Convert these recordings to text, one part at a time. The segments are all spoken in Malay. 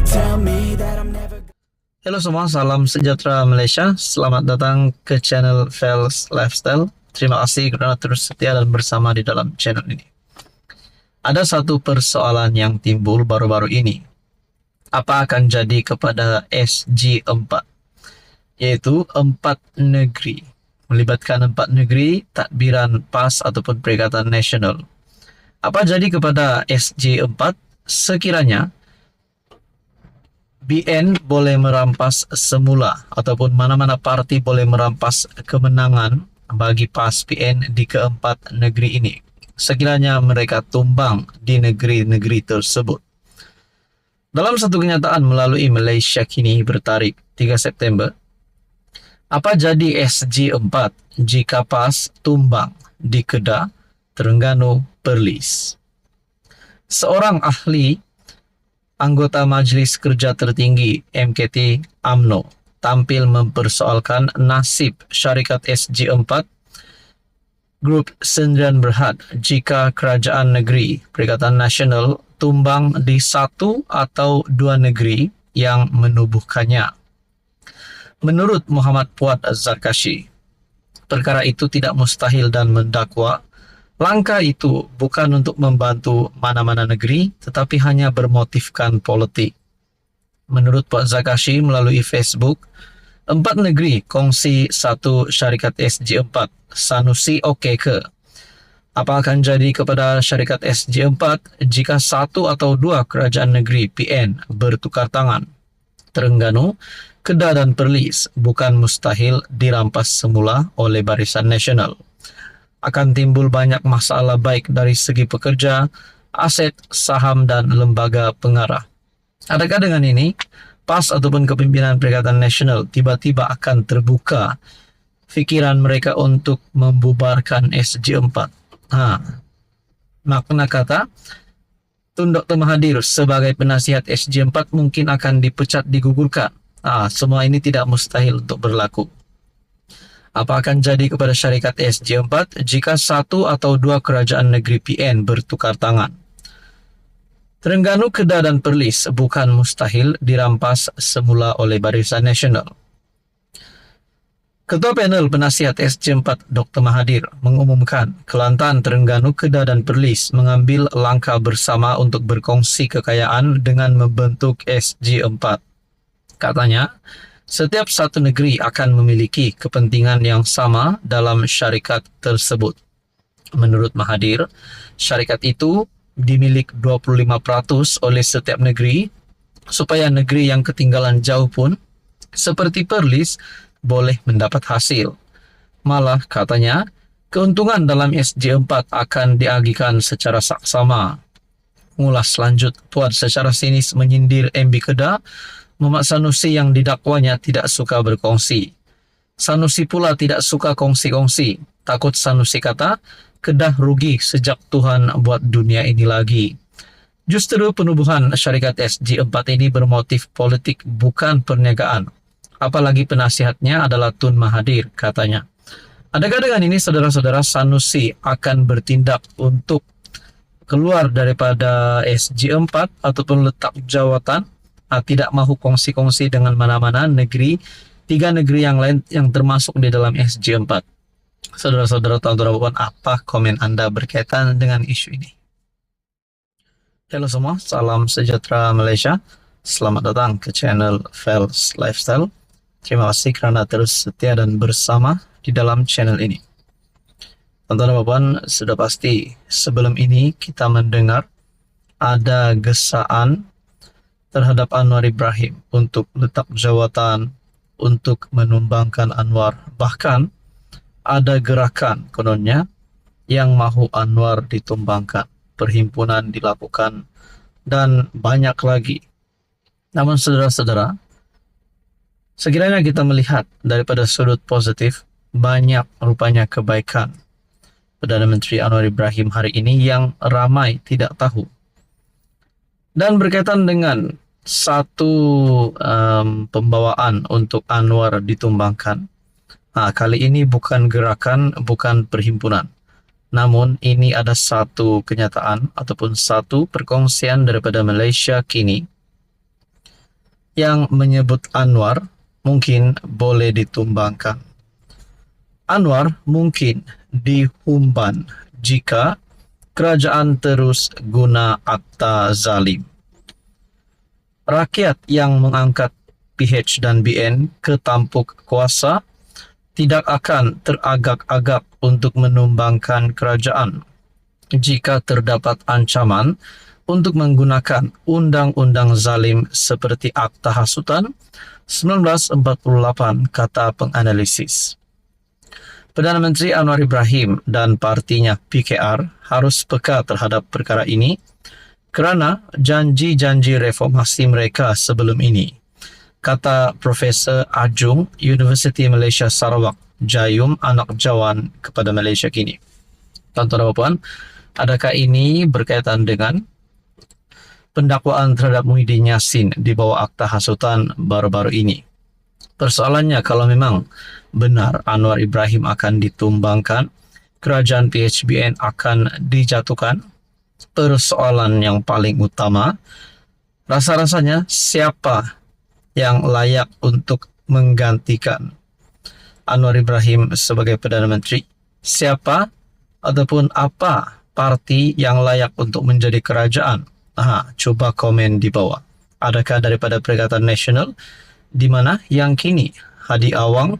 tell me that I'm never. Halo semua, salam sejahtera Malaysia. Selamat datang ke channel Fels Lifestyle. Terima kasih kerana terus setia dan bersama di dalam channel ini. Ada satu persoalan yang timbul baru-baru ini. Apa akan jadi kepada SG4? Yaitu 4 negeri. Melibatkan 4 negeri, takbiran PAS ataupun Perikatan Nasional. Apa jadi kepada SG4 sekiranya BN boleh merampas semula ataupun mana-mana parti boleh merampas kemenangan bagi PAS PN di keempat negeri ini sekiranya mereka tumbang di negeri-negeri tersebut. Dalam satu kenyataan melalui Malaysia Kini bertarikh 3 September, apa jadi SG4 jika PAS tumbang di Kedah, Terengganu, Perlis? Seorang ahli anggota Majlis Kerja Tertinggi MKT UMNO tampil mempersoalkan nasib syarikat SG4 Grup Sendirian Berhad jika kerajaan negeri Perikatan Nasional tumbang di satu atau dua negeri yang menubuhkannya. Menurut Muhammad Puad Zarkashi, perkara itu tidak mustahil dan mendakwa. Langkah itu bukan untuk membantu mana-mana negeri, tetapi hanya bermotifkan politik. Menurut Pak Zakashi melalui Facebook, 4 negeri kongsi satu syarikat SG4, Sanusi okey ke? Apa akan jadi kepada syarikat SG4 jika satu atau dua kerajaan negeri PN bertukar tangan? Terengganu, Kedah dan Perlis bukan mustahil dirampas semula oleh Barisan Nasional. Akan timbul banyak masalah baik dari segi pekerja, aset, saham dan lembaga pengarah. Adakah dengan ini, PAS ataupun kepimpinan Perikatan Nasional tiba-tiba akan terbuka fikiran mereka untuk membubarkan SG4? Makna kata, Tun Dr. Mahathir sebagai penasihat SG4 mungkin akan dipecat, digugurkan. Semua ini tidak mustahil untuk berlaku. Apa akan jadi kepada syarikat SG4 jika satu atau dua kerajaan negeri PN bertukar tangan? Terengganu, Kedah dan Perlis bukan mustahil dirampas semula oleh Barisan Nasional. Ketua Panel Penasihat SG4 Dr. Mahathir mengumumkan Kelantan, Terengganu, Kedah dan Perlis mengambil langkah bersama untuk berkongsi kekayaan dengan membentuk SG4. Katanya, setiap satu negeri akan memiliki kepentingan yang sama dalam syarikat tersebut. Menurut Mahathir, syarikat itu dimiliki 25% oleh setiap negeri supaya negeri yang ketinggalan jauh pun seperti Perlis boleh mendapat hasil. Malah katanya, keuntungan dalam SG4 akan diagihkan secara saksama. Ngulas lanjut, Puad secara sinis menyindir MB Kedah, Muhammad Sanusi yang didakwanya tidak suka berkongsi. Sanusi pula tidak suka kongsi-kongsi. Takut Sanusi kata, Kedah rugi sejak Tuhan buat dunia ini lagi. Justru penubuhan syarikat SG4 ini bermotif politik bukan perniagaan. Apalagi penasihatnya adalah Tun Mahathir, katanya. Adakah dengan ini saudara-saudara Sanusi akan bertindak untuk keluar daripada SG4 ataupun letak jawatan? Tidak mahu kongsi-kongsi dengan mana-mana negeri, 3 negeri yang lain yang termasuk di dalam SG4. Saudara-saudara, tuan-tuan, apa komen Anda berkaitan dengan isu ini? Halo semua, salam sejahtera Malaysia. Selamat datang ke channel Fels Lifestyle. Terima kasih kerana terus setia dan bersama di dalam channel ini. Tuan-tuan, sudah pasti sebelum ini kita mendengar ada gesaan terhadap Anwar Ibrahim untuk letak jawatan, untuk menumbangkan Anwar. Bahkan ada gerakan kononnya yang mahu Anwar ditumbangkan. Perhimpunan dilakukan dan banyak lagi. Namun saudara-saudara, sekiranya kita melihat daripada sudut positif, banyak rupanya kebaikan Perdana Menteri Anwar Ibrahim hari ini yang ramai tidak tahu. Dan berkaitan dengan satu pembawaan untuk Anwar ditumbangkan. Kali ini bukan gerakan, bukan perhimpunan. Namun ini ada satu kenyataan ataupun satu perkongsian daripada Malaysia Kini yang menyebut Anwar mungkin boleh ditumbangkan. Anwar mungkin dihumban jika kerajaan terus guna akta zalim. Rakyat yang mengangkat PH dan BN ke tampuk kuasa tidak akan teragak-agak untuk menumbangkan kerajaan jika terdapat ancaman untuk menggunakan undang-undang zalim seperti Akta Hasutan 1948, kata penganalisis. Perdana Menteri Anwar Ibrahim dan partinya PKR harus peka terhadap perkara ini kerana janji-janji reformasi mereka sebelum ini, kata Profesor Adjung Universiti Malaysia Sarawak Jayum Anak Jawan kepada Malaysia Kini. Tuan-tuan dan puan, adakah ini berkaitan dengan pendakwaan terhadap Muhyiddin Yassin di bawah Akta Hasutan baru-baru ini? Persoalannya, kalau memang benar Anwar Ibrahim akan ditumbangkan, kerajaan PHBN akan dijatuhkan, persoalan yang paling utama, rasa-rasanya siapa yang layak untuk menggantikan Anwar Ibrahim sebagai Perdana Menteri? Siapa ataupun apa parti yang layak untuk menjadi kerajaan? Cuba komen di bawah. Adakah daripada Perikatan Nasional, di mana yang kini Hadi Awang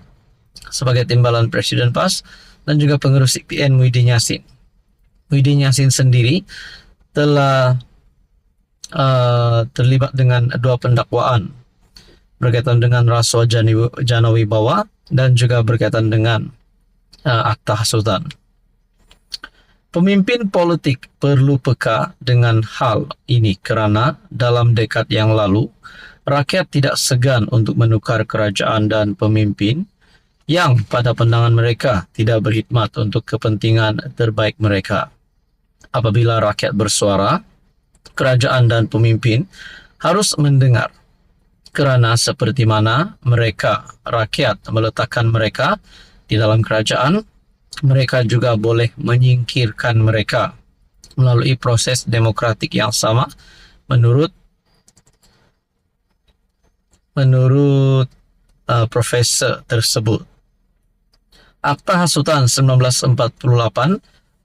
sebagai timbalan Presiden PAS dan juga pengurus CPN Muhyiddin Yassin. Muhyiddin Yassin sendiri telah terlibat dengan dua pendakwaan berkaitan dengan rasuah jana wibawa dan juga berkaitan dengan Akta Hasutan. Pemimpin politik perlu peka dengan hal ini kerana dalam dekad yang lalu, rakyat tidak segan untuk menukar kerajaan dan pemimpin yang pada pandangan mereka tidak berkhidmat untuk kepentingan terbaik mereka. Apabila rakyat bersuara, kerajaan dan pemimpin harus mendengar kerana seperti mana mereka, rakyat, meletakkan mereka di dalam kerajaan, mereka juga boleh menyingkirkan mereka melalui proses demokratik yang sama menurut profesor tersebut. Akta Hasutan 1948,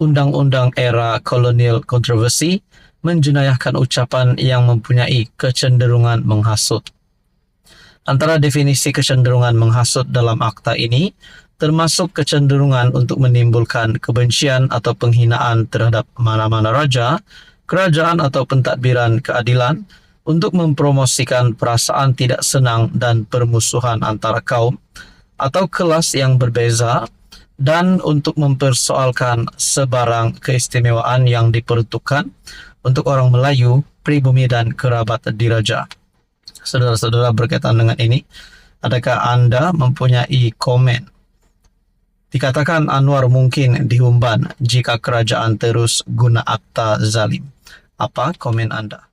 Undang-Undang Era Kolonial Kontroversi, menjenayahkan ucapan yang mempunyai kecenderungan menghasut. Antara definisi kecenderungan menghasut dalam akta ini termasuk kecenderungan untuk menimbulkan kebencian atau penghinaan terhadap mana-mana raja, kerajaan atau pentadbiran keadilan, untuk mempromosikan perasaan tidak senang dan permusuhan antara kaum atau kelas yang berbeza, dan untuk mempersoalkan sebarang keistimewaan yang diperuntukkan untuk orang Melayu, pribumi dan kerabat diraja. Saudara-saudara, berkaitan dengan ini, adakah anda mempunyai komen? Dikatakan Anwar mungkin dihumban jika kerajaan terus guna akta zalim. Apa komen anda?